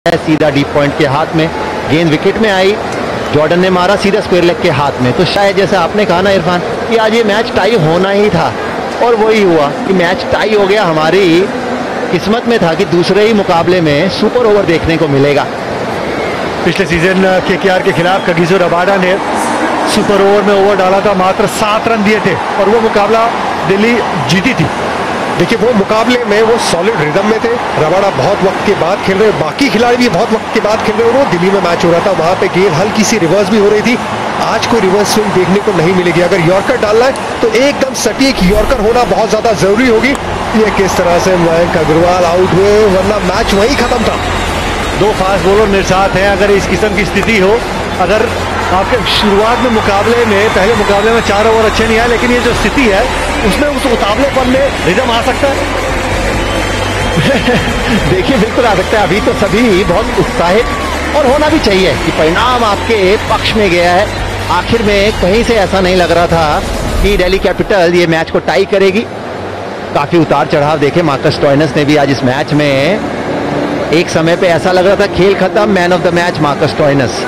है सीधा deep point के हाथ में, गेंद विकेट में आई, जॉर्डन ने मारा सीधा स्क्वायर लेग के हाथ में। तो शायद जैसा आपने कहा ना इरफान कि आज ये मैच टाई होना ही था और वही हुआ कि मैच टाई हो गया। हमारी किस्मत में था कि दूसरे ही मुकाबले में सुपर ओवर देखने को मिलेगा। पिछले सीजन केकेआर के खिलाफ कगिसो रबाडा ने सुपर ओवर में ओवर डाला था, मात्र 7 रन दिए थे और वो मुकाबला दिल्ली जीती थी। देखिए वो मुकाबले में वो सॉलिड रिदम में थे। रबाडा बहुत वक्त के बाद खेल रहे, बाकी खिलाड़ी भी बहुत वक्त के बाद खेल रहे, और वो दिल्ली में मैच हो रहा था, वहां पे गेंद हल्की सी रिवर्स भी हो रही थी। आज कोई रिवर्स स्विंग देखने को नहीं मिलेगी। अगर यॉर्कर डालना है तो एकदम सटीक यॉर्कर होना बहुत ज्यादा जरूरी होगी। ये किस तरह से मयंक अग्रवाल आउट हुए, वरना मैच वहीं खत्म था। 2 फास्ट बॉलर मेरे साथ हैं। अगर इस किस्म की स्थिति हो, अगर आपके शुरुआत में मुकाबले में पहले मुकाबले में 4 ओवर अच्छे नहीं आए, लेकिन ये जो स्थिति है उसमें उस उतावलेपन में रिदम आ सकता है। देखिए बिल्कुल आ सकता है। अभी तो सभी बहुत उत्साहित और होना भी चाहिए कि परिणाम आपके पक्ष में गया है। आखिर में कहीं से ऐसा नहीं लग रहा था कि दिल्ली कैपिटल ये मैच को टाई करेगी। काफी उतार चढ़ाव देखे मार्कस स्टोइनिस ने भी आज इस मैच में। एक समय पे ऐसा लग रहा था खेल खत्म, man of the match Marcus Stoinis.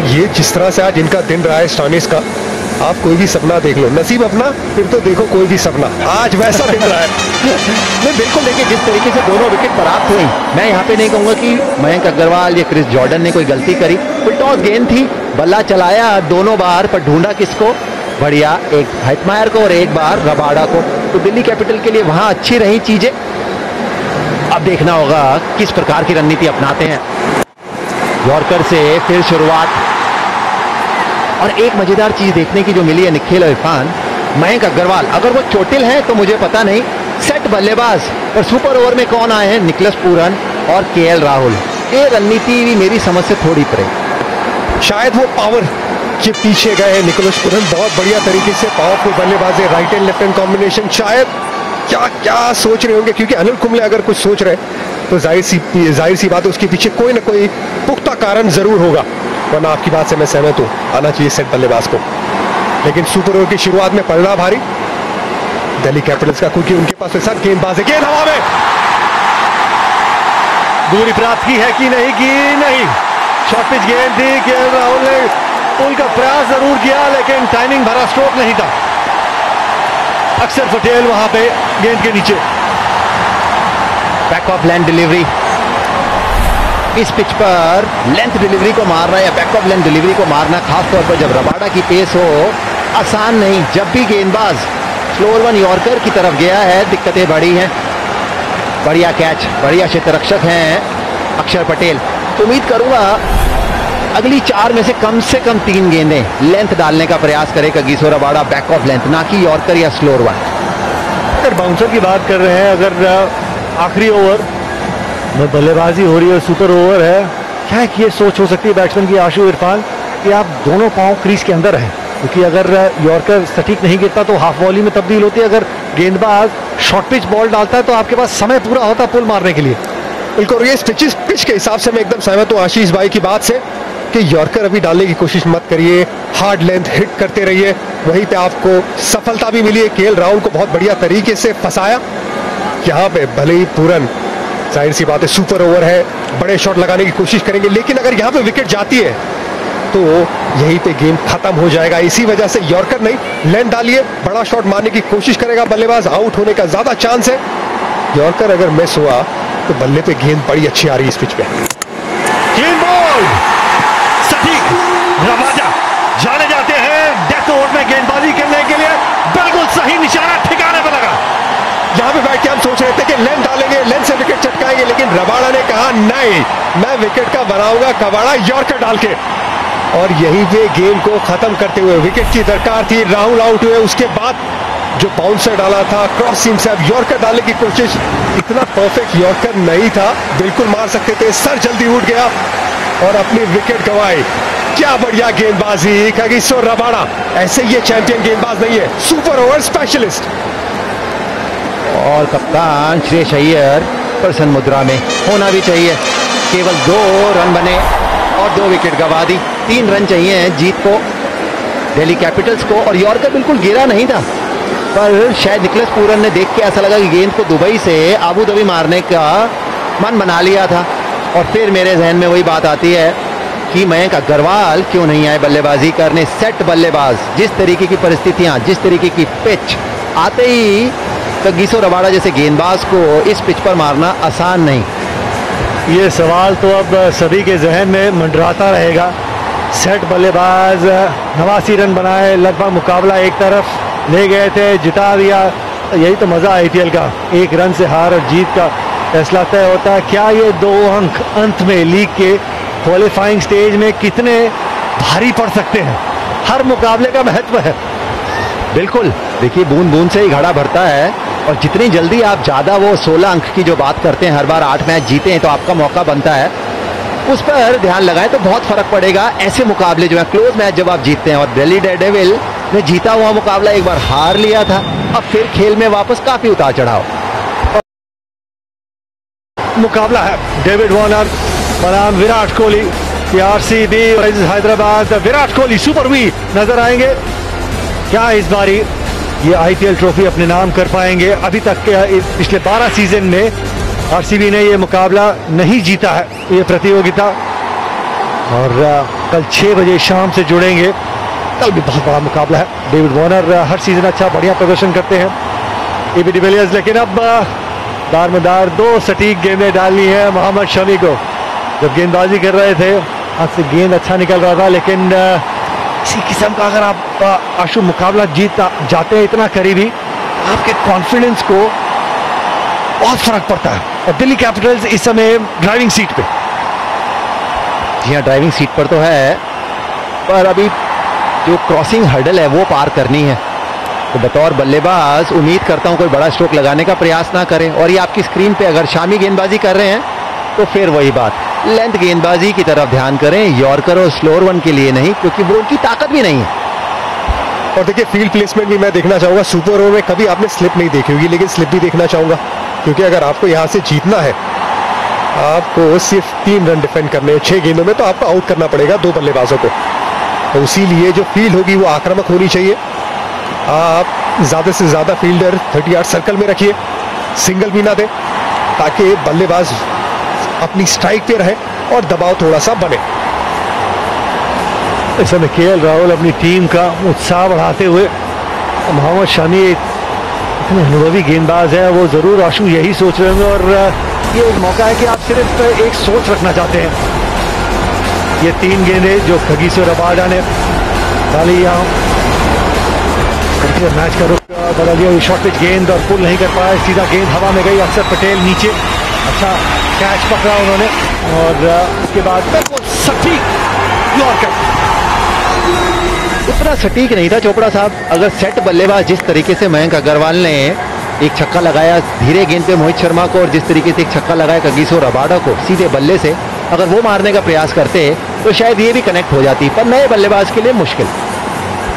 ये जिस तरह से आज इनका दिन रहा है स्टोइनिस का, आप कोई भी सपना देख लो, नसीब अपना फिर तो देखो कोई भी सपना, आज वैसा दिन रहा है। नहीं बिल्कुल, देखिए जिस तरीके से दोनों विकेट प्राप्त हुई, मैं यहाँ पे नहीं कहूंगा कि मयंक अग्रवाल या क्रिस जॉर्डन ने कोई गलती करी। फुल टॉस गेंद थी, बल्ला चलाया दोनों बार, पर ढूंढा किसको? बढ़िया, एक हेटमायर को और एक बार रबाडा को। तो दिल्ली कैपिटल के लिए वहां अच्छी रही चीजें। अब देखना होगा किस प्रकार की रणनीति अपनाते हैं। यॉर्कर से फिर शुरुआत, और एक मजेदार चीज देखने की जो मिली है निखिल और इरफान, मयंक अग्रवाल अगर वो चोटिल हैं तो मुझे पता नहीं, सेट बल्लेबाज, और सुपर ओवर में कौन आए हैं? निकोलस पूरन और केएल राहुल। ये रणनीति भी मेरी समझ से थोड़ी परे। शायद वो पावर के पीछे गए हैं। निकोलस पूरन बहुत बढ़िया तरीके से पावरफुल बल्लेबाज है, right and left hand combination. शायद क्या क्या सोच रहे होंगे, क्योंकि अनिल कुंबले अगर कुछ सोच रहे तो जाहिर सी बात है उसके पीछे कोई ना कोई पुख्ता कारण जरूर होगा, वरना आपकी बात से मैं सहमत हूं, आना चाहिए सेट बल्लेबाज को। लेकिन सुपर ओवर की शुरुआत में पलड़ा भारी दिल्ली कैपिटल्स का, क्योंकि उनके पास सब गेंदबाज है। गेंद हवा में, दूरी प्राप्त की है कि नहीं, शॉर्ट पिच गेंद थी। केएल राहुल ने उनका प्रयास जरूर किया, लेकिन टाइमिंग भरा स्ट्रोक नहीं था। अक्षर पटेल वहां पे गेंद के नीचे। बैक ऑफ लेंथ डिलीवरी, इस पिच पर लेंथ डिलीवरी को मारना या बैक ऑफ लेंथ डिलीवरी को मारना, खासतौर पर जब रबाडा की पेस हो, आसान नहीं। जब भी गेंदबाज स्लोअर वन यॉर्कर की तरफ गया है, दिक्कतें बढ़ी हैं। बढ़िया कैच, बढ़िया क्षेत्ररक्षक हैं अक्षर पटेल। तो उम्मीद करूंगा अगली 4 में से कम 3 गेंदें लेंथ डालने का प्रयास करे Kagiso Rabada, back of length, ना कि यॉर्कर या स्लोअर वन। अगर बाउंसर की बात कर रहे हैं, अगर आखिरी ओवर में बल्लेबाजी हो रही है, सुपर ओवर है, क्या है कि ये सोच हो सकती है बैट्समैन की, आशु इरफान, कि आप दोनों पांव क्रीज के अंदर हैं, क्योंकि अगर यॉर्कर सटीक नहीं गिरता तो हाफ वॉली में तब्दील होती है। अगर गेंदबाज शॉर्ट पिच बॉल डालता है तो आपके पास समय पूरा होता है पुल मारने के लिए। बिल्कुल, ये पिच के हिसाब से मैं एकदम सहमत हूँ आशीष भाई की बात से कि यॉर्कर अभी डालने की कोशिश मत करिए, हार्ड लेंथ हिट करते रहिए, वहीं पे आपको सफलता भी मिली है। केएल राहुल को बहुत बढ़िया तरीके से फंसाया। यहाँ पे भले ही पूरन, जाहिर सी बात है सुपर ओवर है, बड़े शॉट लगाने की कोशिश करेंगे, लेकिन अगर यहाँ पे विकेट जाती है तो यहीं पे गेम खत्म हो जाएगा। इसी वजह से यॉर्कर नहीं, लेंथ डालिए, बड़ा शॉट मारने की कोशिश करेगा बल्लेबाज, आउट होने का ज्यादा चांस है। यॉर्कर अगर मिस हुआ तो बल्ले पे गेंद बड़ी अच्छी आ रही है इस पिच पे। क्लीन बॉल, सटीक रबाडा जाने जाते हैं डेथ ओवर में गेंदबाजी करने के लिए। बिल्कुल सही निशाना ठिकाने पर लगा। यहाँ पे बैठ के हम सोच रहे थे कि लेंथ डालेंगे, लेंथ से विकेट चटकाएंगे, लेकिन रबाडा ने कहा नहीं, मैं विकेट का बनाऊंगा कबाड़ा यॉर्कर डाल के, और यहीं पे गेम को खत्म करते हुए विकेट की दरकार थी। राहुल आउट हुए, उसके बाद जो बाउंसर डाला था क्रॉस सीम से, अब यॉर्कर डालने की कोशिश, इतना परफेक्ट यॉर्कर नहीं था, बिल्कुल मार सकते थे, सर जल्दी उठ गया और अपनी विकेट गंवाई। क्या बढ़िया गेंदबाजी कगिसो रबाडा, ऐसे ये चैंपियन गेंदबाज नहीं है, सुपर ओवर स्पेशलिस्ट। और कप्तान श्रेयस अय्यर प्रसन्न मुद्रा में होना भी चाहिए। केवल 2 रन बने और 2 विकेट गंवा दी। 3 रन चाहिए जीत को दिल्ली कैपिटल्स को, और यॉर्कर बिल्कुल गिरा नहीं था, पर शायद निकोलस पूरन ने देख के ऐसा लगा कि गेंद को दुबई से आबू धाबी मारने का मन बना लिया था। और फिर मेरे जहन में वही बात आती है कि मयंक अग्रवाल क्यों नहीं आए बल्लेबाजी करने। सेट बल्लेबाज, जिस तरीके की परिस्थितियां, जिस तरीके की पिच, आते ही कगिसो रबाडा जैसे गेंदबाज को इस पिच पर मारना आसान नहीं। ये सवाल तो अब सभी के जहन में मंडराता रहेगा। सेट बल्लेबाज 89 रन बनाए, लगभग मुकाबला एक तरफ ले गए थे, जिता दिया। यही तो मजा IPL का, एक रन से हार और जीत का फैसला तय होता है। क्या ये 2 अंक अंत में लीग के क्वालिफाइंग स्टेज में कितने भारी पड़ सकते हैं? हर मुकाबले का महत्व है। बिल्कुल, देखिए बूंद बूंद से ही घड़ा भरता है, और जितनी जल्दी आप ज्यादा वो 16 अंक की जो बात करते हैं, हर बार 8 मैच जीते हैं तो आपका मौका बनता है, उस पर ध्यान लगाएं तो बहुत फर्क पड़ेगा। ऐसे मुकाबले जो है क्लोज मैच जब आप जीतते हैं, और दिल्ली डेयरडेविल ने जीता हुआ मुकाबला एक बार हार लिया था, अब फिर खेल में वापस काफी उतार चढ़ाव। मुकाबला है डेविड वार्नर बनाम विराट कोहली, RCB हैदराबाद। विराट कोहली सुपर वी नजर आएंगे। क्या इस बारी ये IPL ट्रॉफी अपने नाम कर पाएंगे? अभी तक के पिछले 12 सीजन में RCB ने ये मुकाबला नहीं जीता है, ये प्रतियोगिता। और कल 6 बजे शाम से जुड़ेंगे, कल भी बहुत बड़ा मुकाबला है। डेविड वार्नर हर सीजन अच्छा बढ़िया प्रदर्शन करते हैं, AB डिविलियर्स, लेकिन अब दारमदार 2 सटीक गेंदें डालनी है मोहम्मद शमी को। जब गेंदबाजी कर रहे थे हाथ से गेंद अच्छा निकल रहा था, लेकिन इसी किस्म का अगर आप आशु मुकाबला जीत जाते हैं इतना करीबी, आपके कॉन्फिडेंस को बहुत फर्क पड़ता है। और दिल्ली कैपिटल्स इस समय ड्राइविंग सीट पे। जी हाँ, ड्राइविंग सीट पर तो है, पर अभी जो क्रॉसिंग हर्डल है वो पार करनी है। तो बतौर बल्लेबाज उम्मीद करता हूं कोई बड़ा स्ट्रोक लगाने का प्रयास ना करें। और ये आपकी स्क्रीन पे अगर शामी गेंदबाजी कर रहे हैं तो फिर वही बात, लेंथ गेंदबाजी की तरफ ध्यान करें, यॉर्कर और स्लोअर वन के लिए नहीं, क्योंकि वो उनकी ताकत भी नहीं है। और देखिए फील्ड प्लेसमेंट भी मैं देखना चाहूंगा। सुपर ओवर में कभी आपने स्लिप नहीं देखी होगी, लेकिन स्लिप भी देखना चाहूंगा, क्योंकि अगर आपको यहां से जीतना है, आपको सिर्फ 3 रन डिफेंड करने हैं 6 गेंदों में, तो आपको आउट करना पड़ेगा 2 बल्लेबाजों को। तो इसीलिए जो फील्ड होगी वो आक्रामक होनी चाहिए। आप ज्यादा से ज्यादा फील्डर 30 यार्ड सर्कल में रखिए, सिंगल भी ना दे, ताकि बल्लेबाज अपनी स्ट्राइक पे रहे और दबाव थोड़ा सा बने। इस समय KL राहुल अपनी टीम का उत्साह बढ़ाते हुए, मोहम्मद शमी इतने अनुभवी गेंदबाज है, वो जरूर आशु यही सोच रहे होंगे। और ये एक मौका है कि आप सिर्फ एक सोच रखना चाहते हैं। ये 3 गेंदें जो कगिसो रबाडा ने डाली, यहाँ मैच का रुख बदल दिया। शॉर्ट पिच गेंद और पुल नहीं कर पाया, सीधा गेंद हवा में गई। अक्षर पटेल नीचे, अच्छा कैच पकड़ा उन्होंने, और उसके बाद सटीक यॉर्कर। उतना सटीक नहीं था चोपड़ा साहब। अगर सेट बल्लेबाज जिस तरीके से मयंक अग्रवाल ने एक छक्का लगाया धीरे गेंद पे मोहित शर्मा को, और जिस तरीके से एक छक्का लगाया कगिसो रबाडा को सीधे बल्ले से, अगर वो मारने का प्रयास करते तो शायद ये भी कनेक्ट हो जाती, पर नए बल्लेबाज के लिए मुश्किल।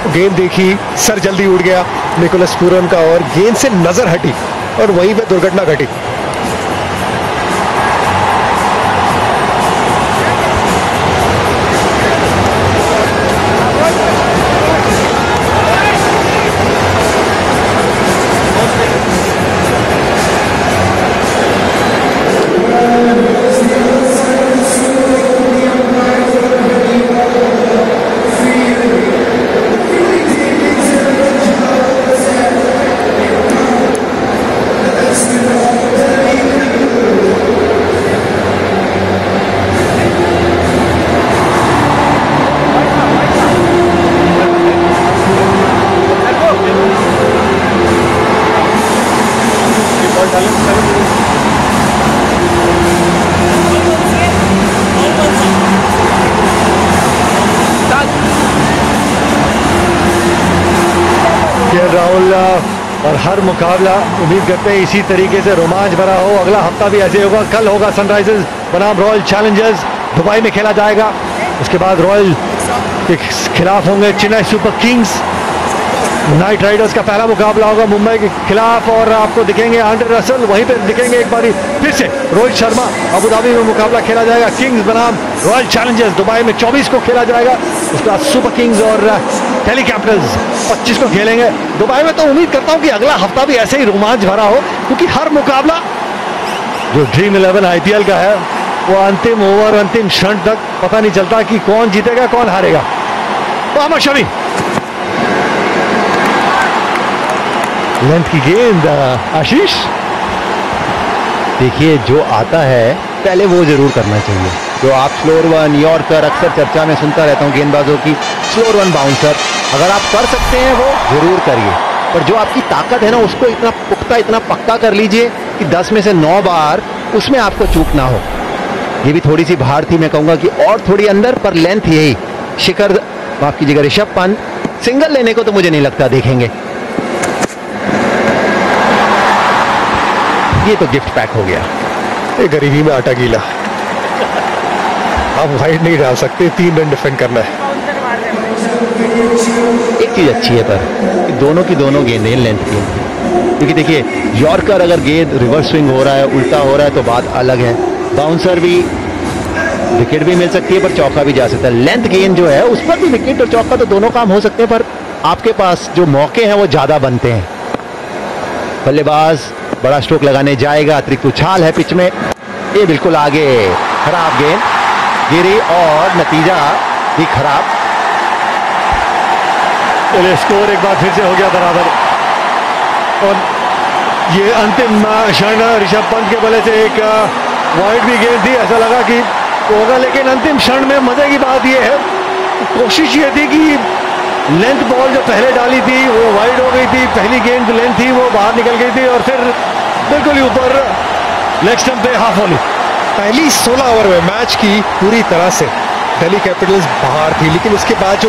गेंद देखी, सर जल्दी उड़ गया निकोलस पूरन का, और गेंद से नजर हटी और वहीं पे दुर्घटना घटी। राहुल और हर मुकाबला उम्मीद करते हैं इसी तरीके से रोमांच भरा हो। अगला हफ्ता भी ऐसे होगा। कल होगा सनराइजर्स बनाम रॉयल चैलेंजर्स, दुबई में खेला जाएगा। उसके बाद रॉयल के खिलाफ होंगे Chennai super Kings. Night Riders का पहला मुकाबला होगा मुंबई के खिलाफ, और आपको दिखेंगे आंड्रे रसल, वहीं पे दिखेंगे एक बारी फिर से रोहित शर्मा। अबू धाबी में मुकाबला खेला जाएगा किंग्स बनाम रॉयल चैलेंजर्स, दुबई में 24 को खेला जाएगा। उसके बाद सुपर किंग्स और दिल्ली कैपिटल्स 25 को खेलेंगे दुबई में। तो उम्मीद करता हूं कि अगला हफ्ता भी ऐसे ही रोमांच भरा हो, क्योंकि हर मुकाबला जो ड्रीम 11 IPL का है वो अंतिम ओवर, अंतिम क्षण तक पता नहीं चलता कि कौन जीतेगा कौन हारेगा। मोहम्मद शमी, लेंथ की गेंद, आशीष। देखिए जो आता है पहले वो जरूर करना चाहिए। जो आप स्लोअर वन, यॉर्कर, अक्सर चर्चा में सुनता रहता हूँ गेंदबाजों की, स्लोअर वन बाउंसर, अगर आप कर सकते हैं वो जरूर करिए। पर जो आपकी ताकत है ना उसको इतना पुख्ता, इतना पक्का कर लीजिए कि 10 में से 9 बार उसमें आपको चूक ना हो। ये भी थोड़ी सी बाहर थी, मैं कहूंगा कि और थोड़ी अंदर, पर लेंथ यही। शिखर, माफ कीजिएगा, ऋषभ पंत सिंगल लेने को तो मुझे नहीं लगता देखेंगे। ये तो गिफ्ट पैक हो गया। ये गरीबी में आटा गीला। आप वाइड नहीं डाल सकते, 3 रन डिफेंड करना है। एक चीज अच्छी है पर कि दोनों की दोनों गेंदें लेंथ की, क्योंकि देखिए यॉर्कर अगर गेंद रिवर्स स्विंग हो रहा है, उल्टा हो रहा है तो बात अलग है। बाउंसर भी, विकेट भी मिल सकती है पर चौका भी जा सकता है। लेंथ गेंद जो है उस पर भी विकेट और चौका तो दोनों काम हो सकते हैं, पर आपके पास जो मौके हैं वो ज्यादा बनते हैं। बल्लेबाज बड़ा स्ट्रोक लगाने जाएगा, अतिरिक्त उछाल है पिच में, ये बिल्कुल आगे, खराब गेंद गिरी और नतीजा भी खराब। चलिए स्कोर एक बार फिर से हो गया बराबर। और ये अंतिम क्षण ऋषभ पंत के बल्ले से एक वाइड भी गेंद थी, ऐसा लगा कि होगा, लेकिन अंतिम क्षण में मजे की बात ये है, कोशिश ये थी कि लेंथ बॉल जो पहले डाली थी वो वाइड हो गई थी, पहली गेंद लेंथ थी वो बाहर निकल गई थी और फिर बिल्कुल ही ऊपर लेग स्टंप पे हाफ वॉली। पहली 16 ओवर में मैच की पूरी तरह से दिल्ली कैपिटल्स बाहर थी, लेकिन उसके बाद जो